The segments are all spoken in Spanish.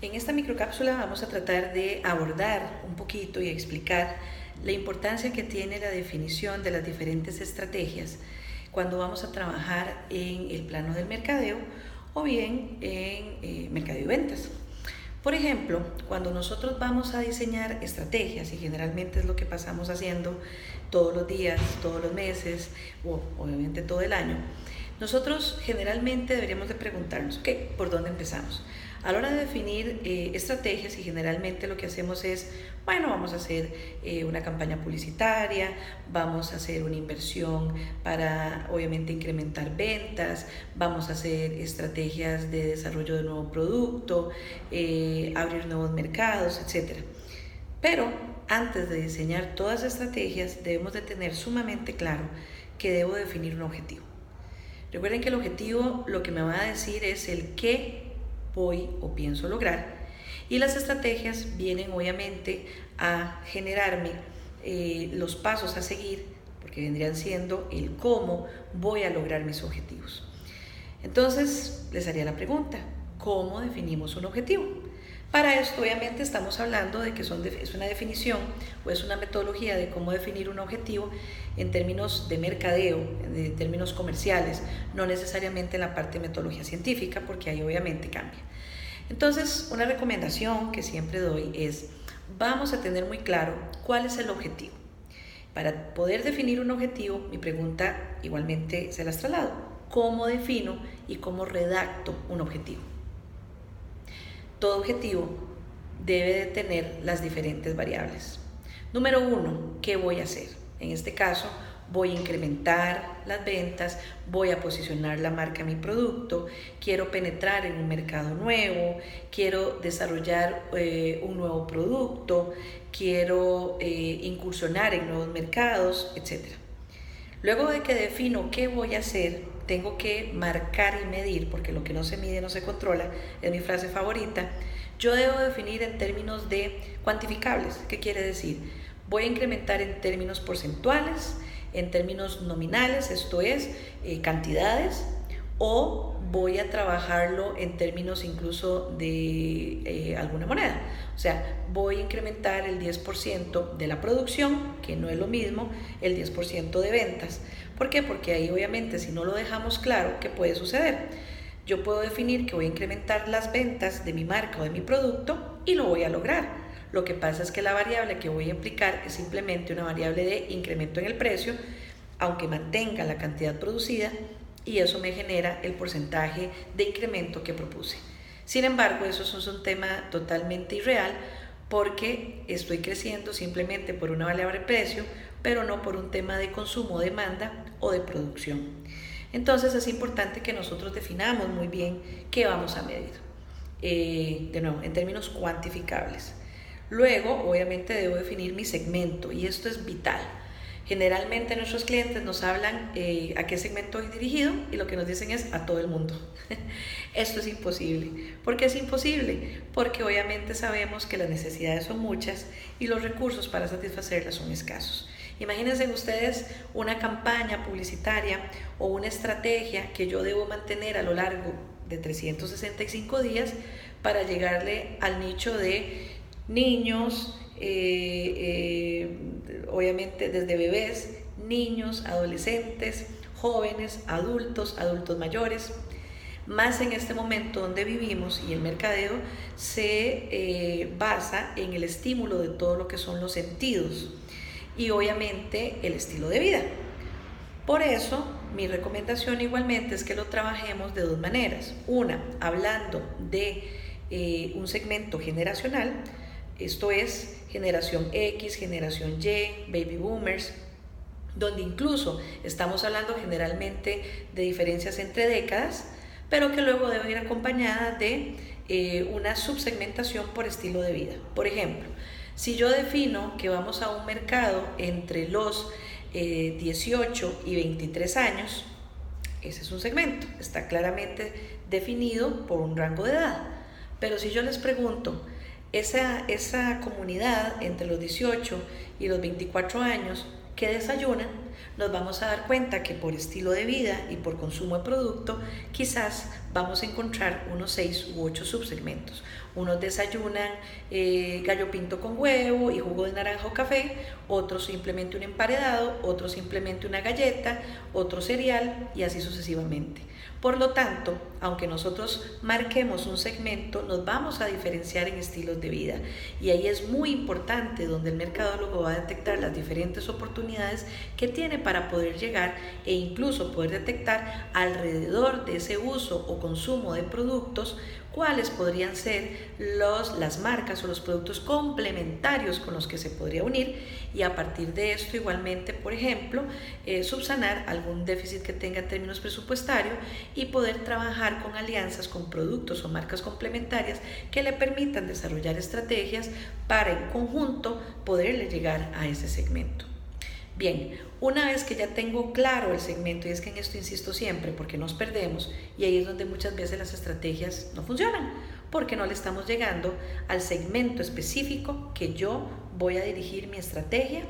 En esta microcápsula vamos a tratar de abordar un poquito y explicar la importancia que tiene la definición de las diferentes estrategias cuando vamos a trabajar en el plano del mercadeo o bien en mercadeo y ventas. Por ejemplo, cuando nosotros vamos a diseñar estrategias, y generalmente es lo que pasamos haciendo todos los días, todos los meses o obviamente todo el año, nosotros generalmente deberíamos de preguntarnos, ok, ¿por dónde empezamos? A la hora de definir estrategias, y generalmente lo que hacemos es, bueno, vamos a hacer una campaña publicitaria, vamos a hacer una inversión para obviamente incrementar ventas, vamos a hacer estrategias de desarrollo de nuevo producto, abrir nuevos mercados, etc. Pero antes de diseñar todas las estrategias debemos de tener sumamente claro que debo definir un objetivo. Recuerden que el objetivo lo que me va a decir es el qué voy o pienso lograr, y las estrategias vienen obviamente a generarme los pasos a seguir, porque vendrían siendo el cómo voy a lograr mis objetivos. Entonces les haría la pregunta, ¿cómo definimos un objetivo? Para esto obviamente estamos hablando de que es una definición o es una metodología de cómo definir un objetivo en términos de mercadeo, en términos comerciales, no necesariamente en la parte de metodología científica, porque ahí obviamente cambia. Entonces, una recomendación que siempre doy es, vamos a tener muy claro cuál es el objetivo. Para poder definir un objetivo, mi pregunta igualmente se las traslado. ¿Cómo defino y cómo redacto un objetivo? Todo objetivo debe de tener las diferentes variables. Número 1, ¿qué voy a hacer? En este caso, voy a incrementar las ventas, voy a posicionar la marca, mi producto, quiero penetrar en un mercado nuevo, quiero desarrollar un nuevo producto, quiero incursionar en nuevos mercados, etc. Luego de que defino qué voy a hacer, tengo que marcar y medir, porque lo que no se mide no se controla, es mi frase favorita. Yo debo definir en términos de cuantificables. ¿Qué quiere decir? Voy a incrementar en términos porcentuales, en términos nominales, esto es, cantidades, o voy a trabajarlo en términos incluso de alguna moneda. O sea, voy a incrementar el 10% de la producción, que no es lo mismo, el 10% de ventas. ¿Por qué? Porque ahí obviamente si no lo dejamos claro, ¿qué puede suceder? Yo puedo definir que voy a incrementar las ventas de mi marca o de mi producto y lo voy a lograr. Lo que pasa es que la variable que voy a implicar es simplemente una variable de incremento en el precio, aunque mantenga la cantidad producida, y eso me genera el porcentaje de incremento que propuse. Sin embargo, eso es un tema totalmente irreal, porque estoy creciendo simplemente por una variable de precio, pero no por un tema de consumo, demanda o de producción. Entonces es importante que nosotros definamos muy bien qué vamos a medir, de nuevo, en términos cuantificables. Luego, obviamente, debo definir mi segmento, y esto es vital. Generalmente nuestros clientes nos hablan a qué segmento voy dirigido, y lo que nos dicen es a todo el mundo. Esto es imposible. ¿Por qué es imposible? Porque obviamente sabemos que las necesidades son muchas y los recursos para satisfacerlas son escasos. Imagínense ustedes una campaña publicitaria o una estrategia que yo debo mantener a lo largo de 365 días para llegarle al nicho de niños, obviamente desde bebés, niños, adolescentes, jóvenes, adultos mayores, más en este momento donde vivimos, y el mercadeo se basa en el estímulo de todo lo que son los sentidos y obviamente el estilo de vida. Por eso, mi recomendación igualmente es que lo trabajemos de dos maneras. Una, hablando de un segmento generacional, esto es generación X, generación Y, baby boomers, donde incluso estamos hablando generalmente de diferencias entre décadas, pero que luego debe ir acompañada de una subsegmentación por estilo de vida. Por ejemplo, si yo defino que vamos a un mercado entre los 18 y 23 años, ese es un segmento, está claramente definido por un rango de edad. Pero si yo les pregunto, esa comunidad entre los 18 y los 24 años, ¿qué desayunan? nos vamos a dar cuenta que por estilo de vida y por consumo de producto, quizás vamos a encontrar unos 6 u 8 subsegmentos. Unos desayunan gallo pinto con huevo y jugo de naranja o café, otros simplemente un emparedado, otros simplemente una galleta, otro cereal y así sucesivamente. Por lo tanto, aunque nosotros marquemos un segmento, nos vamos a diferenciar en estilos de vida. Y ahí es muy importante donde el mercadólogo va a detectar las diferentes oportunidades que tiene para poder llegar e incluso poder detectar alrededor de ese uso o consumo de productos cuáles podrían ser las marcas o los productos complementarios con los que se podría unir, y a partir de esto igualmente, por ejemplo, subsanar algún déficit que tenga en términos presupuestarios y poder trabajar con alianzas con productos o marcas complementarias que le permitan desarrollar estrategias para en conjunto poderle llegar a ese segmento. Bien, una vez que ya tengo claro el segmento, y es que en esto insisto siempre porque nos perdemos, y ahí es donde muchas veces las estrategias no funcionan, porque no le estamos llegando al segmento específico que yo voy a dirigir mi estrategia,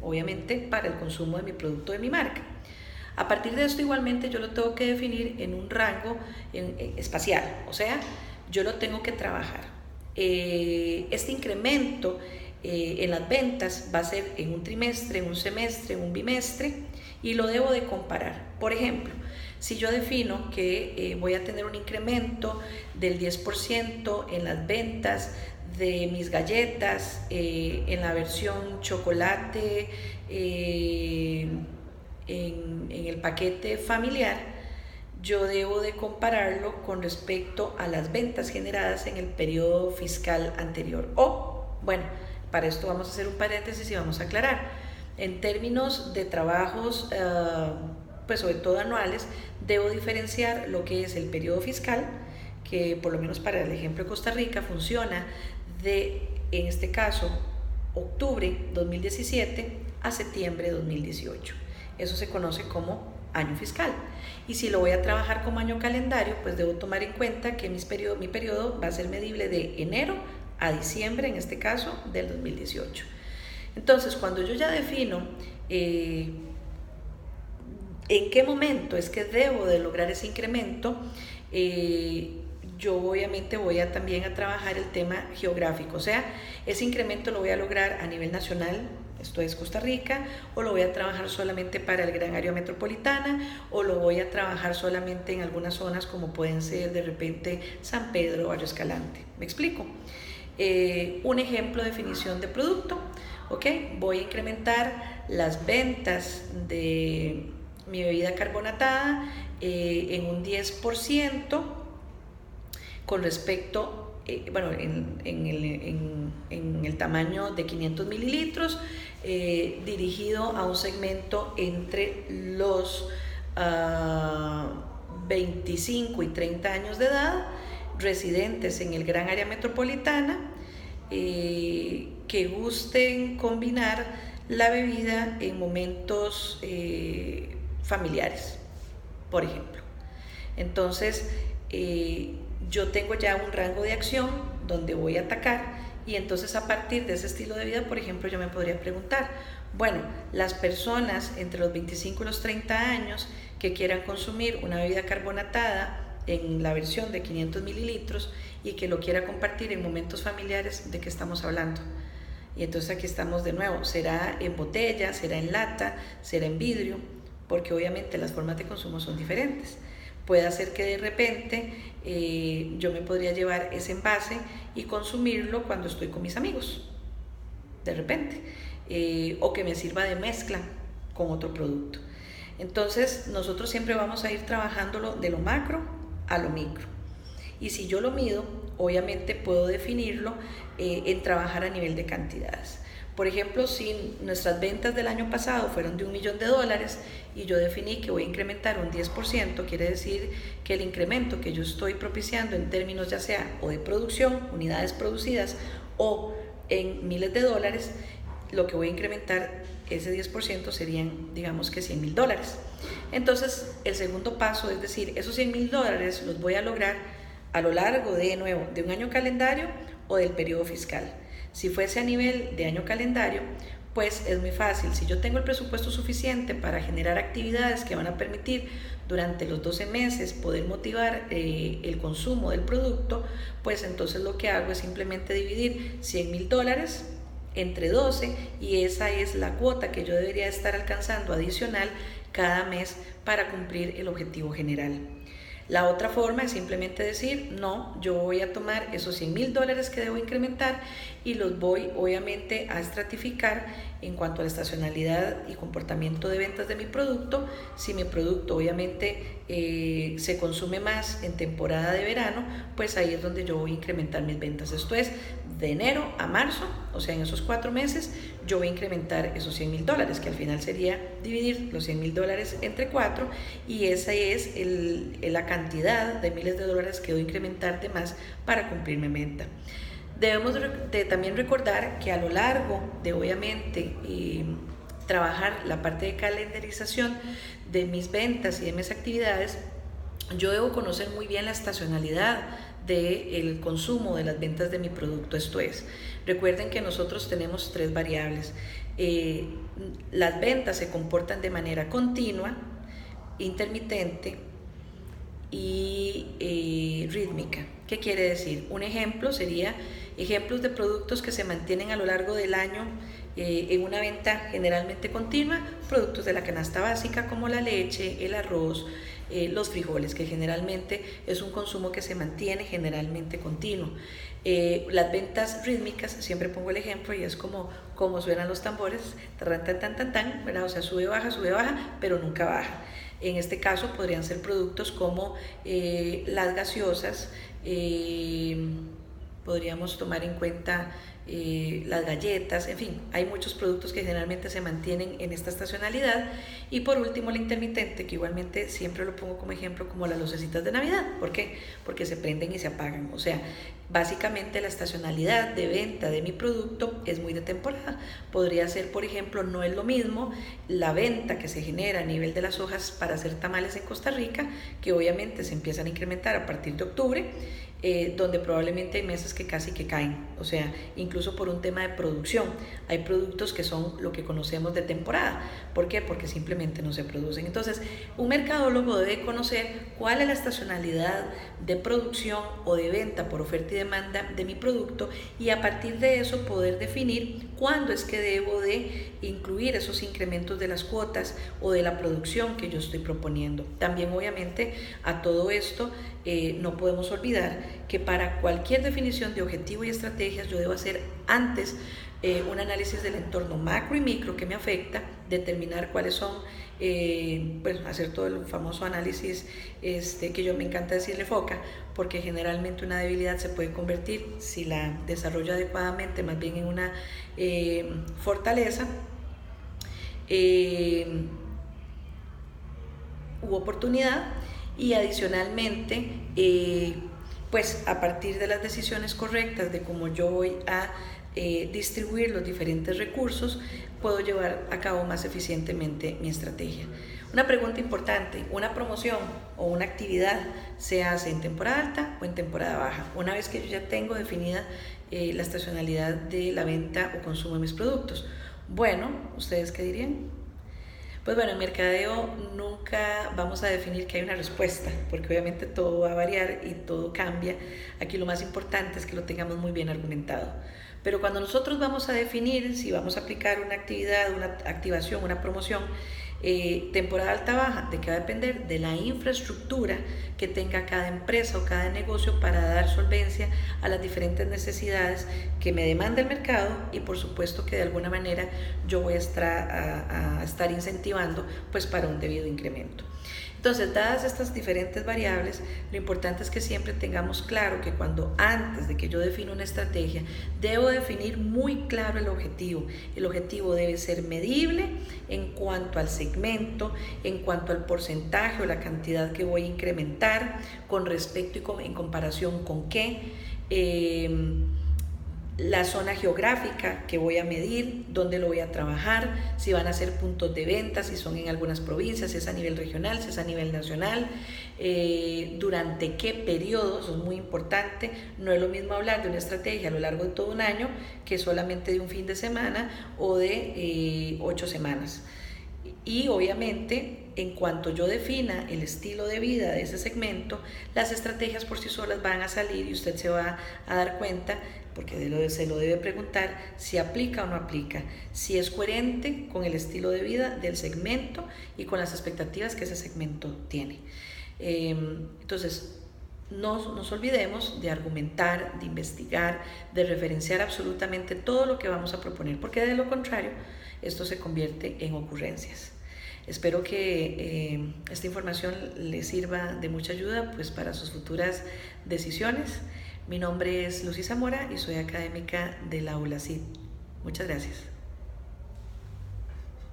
obviamente para el consumo de mi producto, de mi marca. A partir de esto igualmente yo lo tengo que definir en un rango espacial, o sea, yo lo tengo que trabajar. Este incremento en las ventas va a ser en un trimestre, en un semestre, en un bimestre, y lo debo de comparar. Por ejemplo, si yo defino que voy a tener un incremento del 10% en las ventas de mis galletas, en la versión chocolate, en el paquete familiar, yo debo de compararlo con respecto a las ventas generadas en el periodo fiscal anterior. Bueno, para esto vamos a hacer un paréntesis y vamos a aclarar. En términos de trabajos, pues sobre todo anuales, debo diferenciar lo que es el periodo fiscal, que por lo menos para el ejemplo de Costa Rica funciona en este caso, octubre 2017 a septiembre 2018. Eso se conoce como año fiscal. Y si lo voy a trabajar como año calendario, pues debo tomar en cuenta que mi periodo va a ser medible de enero a diciembre, en este caso, del 2018. Entonces, cuando yo ya defino en qué momento es que debo de lograr ese incremento, yo obviamente voy también a trabajar el tema geográfico, o sea, ese incremento lo voy a lograr a nivel nacional, esto es Costa Rica, o lo voy a trabajar solamente para el gran área metropolitana, o lo voy a trabajar solamente en algunas zonas como pueden ser de repente San Pedro, Barrio Escalante. ¿Me explico? Un ejemplo de definición de producto, ¿ok? Voy a incrementar las ventas de mi bebida carbonatada en un 10% con respecto, en el tamaño de 500 mililitros, dirigido a un segmento entre los 25 y 30 años de edad, residentes en el gran área metropolitana, que gusten combinar la bebida en momentos familiares, por ejemplo. Entonces, yo tengo ya un rango de acción donde voy a atacar, y entonces a partir de ese estilo de vida, por ejemplo, yo me podría preguntar, bueno, las personas entre los 25 y los 30 años que quieran consumir una bebida carbonatada en la versión de 500 mililitros y que lo quiera compartir en momentos familiares, ¿de qué estamos hablando? Y entonces aquí estamos de nuevo, será en botella, será en lata, será en vidrio, porque obviamente las formas de consumo son diferentes. Puede ser que de repente yo me podría llevar ese envase y consumirlo cuando estoy con mis amigos, de repente, o que me sirva de mezcla con otro producto. Entonces nosotros siempre vamos a ir trabajándolo de lo macro a lo micro. Y si yo lo mido, obviamente puedo definirlo en trabajar a nivel de cantidades. Por ejemplo, si nuestras ventas del año pasado fueron de $1 millón y yo definí que voy a incrementar un 10%, quiere decir que el incremento que yo estoy propiciando en términos ya sea o de producción, unidades producidas, o en miles de dólares, lo que voy a incrementar ese 10% serían, digamos que $100,000. Entonces, el segundo paso es decir, esos $100,000 los voy a lograr a lo largo de nuevo de un año calendario o del periodo fiscal. Si fuese a nivel de año calendario, Pues es muy fácil. Si yo tengo el presupuesto suficiente para generar actividades que van a permitir durante los 12 meses poder motivar el consumo del producto, pues entonces lo que hago es simplemente dividir $100,000 entre 12 y esa es la cuota que yo debería estar alcanzando adicional cada mes para cumplir el objetivo general. La otra forma es simplemente decir, no, yo voy a tomar esos $100,000 que debo incrementar y los voy obviamente a estratificar en cuanto a la estacionalidad y comportamiento de ventas de mi producto. Si mi producto obviamente se consume más en temporada de verano, pues ahí es donde yo voy a incrementar mis ventas. Esto es de enero a marzo, o sea, en esos 4 meses yo voy a incrementar esos $100,000, que al final sería dividir los $100,000 entre 4 y esa es la cantidad de miles de dólares que voy a incrementar de más para cumplir mi meta. Debemos de también recordar que a lo largo de obviamente trabajar la parte de calendarización de mis ventas y de mis actividades, yo debo conocer muy bien la estacionalidad del consumo de las ventas de mi producto. Esto es, recuerden que nosotros tenemos 3 variables. Las ventas se comportan de manera continua, intermitente y rítmica. ¿Qué quiere decir? Un ejemplo sería ejemplos de productos que se mantienen a lo largo del año en una venta generalmente continua, productos de la canasta básica como la leche, el arroz, los frijoles, que generalmente es un consumo que se mantiene generalmente continuo. Las ventas rítmicas, siempre pongo el ejemplo y es como suenan los tambores, tan, tan, tan, tan, tan, ¿verdad? O sea, sube, baja, pero nunca baja. En este caso podrían ser productos como las gaseosas, podríamos tomar en cuenta las galletas, en fin, hay muchos productos que generalmente se mantienen en esta estacionalidad. Y por último, la intermitente, que igualmente siempre lo pongo como ejemplo, como las lucecitas de Navidad. ¿Por qué? Porque se prenden y se apagan. O sea, básicamente la estacionalidad de venta de mi producto es muy de temporada. Podría ser, por ejemplo, no es lo mismo la venta que se genera a nivel de las hojas para hacer tamales en Costa Rica, que obviamente se empiezan a incrementar a partir de octubre, donde probablemente hay meses que casi que caen, o sea, incluso por un tema de producción. Hay productos que son lo que conocemos de temporada. ¿Por qué? Porque simplemente no se producen. Entonces, un mercadólogo debe conocer cuál es la estacionalidad de producción o de venta por oferta y demanda de mi producto y a partir de eso poder definir cuándo es que debo de incluir esos incrementos de las cuotas o de la producción que yo estoy proponiendo. También, obviamente, a todo esto no podemos olvidar que para cualquier definición de objetivo y estrategias yo debo hacer antes un análisis del entorno macro y micro que me afecta, determinar cuáles son, hacer todo el famoso análisis que yo me encanta decirle FOCA, porque generalmente una debilidad se puede convertir, si la desarrollo adecuadamente, más bien en una fortaleza u oportunidad. Y adicionalmente, pues a partir de las decisiones correctas de cómo yo voy a distribuir los diferentes recursos, puedo llevar a cabo más eficientemente mi estrategia. Una pregunta importante: ¿una promoción o una actividad se hace en temporada alta o en temporada baja? Una vez que yo ya tengo definida la estacionalidad de la venta o consumo de mis productos. Bueno, ¿ustedes qué dirían? Pues bueno, en mercadeo nunca vamos a definir que hay una respuesta, porque obviamente todo va a variar y todo cambia. Aquí lo más importante es que lo tengamos muy bien argumentado. Pero cuando nosotros vamos a definir si vamos a aplicar una actividad, una activación, una promoción, temporada alta baja, ¿de qué va a depender? De la infraestructura que tenga cada empresa o cada negocio para dar solvencia a las diferentes necesidades que me demanda el mercado y por supuesto que de alguna manera yo voy a estar incentivando pues para un debido incremento. Entonces, dadas estas diferentes variables, lo importante es que siempre tengamos claro que cuando antes de que yo defina una estrategia, debo definir muy claro el objetivo. El objetivo debe ser medible en cuanto al segmento, en cuanto al porcentaje o la cantidad que voy a incrementar con respecto y en comparación con qué. La zona geográfica que voy a medir, dónde lo voy a trabajar, si van a ser puntos de venta, si son en algunas provincias, si es a nivel regional, si es a nivel nacional, durante qué periodo, eso es muy importante. No es lo mismo hablar de una estrategia a lo largo de todo un año que solamente de un fin de semana o de 8 semanas. Y obviamente, en cuanto yo defina el estilo de vida de ese segmento, las estrategias por sí solas van a salir y usted se va a dar cuenta, porque se lo debe preguntar, si aplica o no aplica, si es coherente con el estilo de vida del segmento y con las expectativas que ese segmento tiene. Entonces, no nos olvidemos de argumentar, de investigar, de referenciar absolutamente todo lo que vamos a proponer, porque de lo contrario, esto se convierte en ocurrencias. Espero que esta información les sirva de mucha ayuda pues, para sus futuras decisiones. Mi nombre es Lucy Zamora y soy académica de la ULACID. Muchas gracias.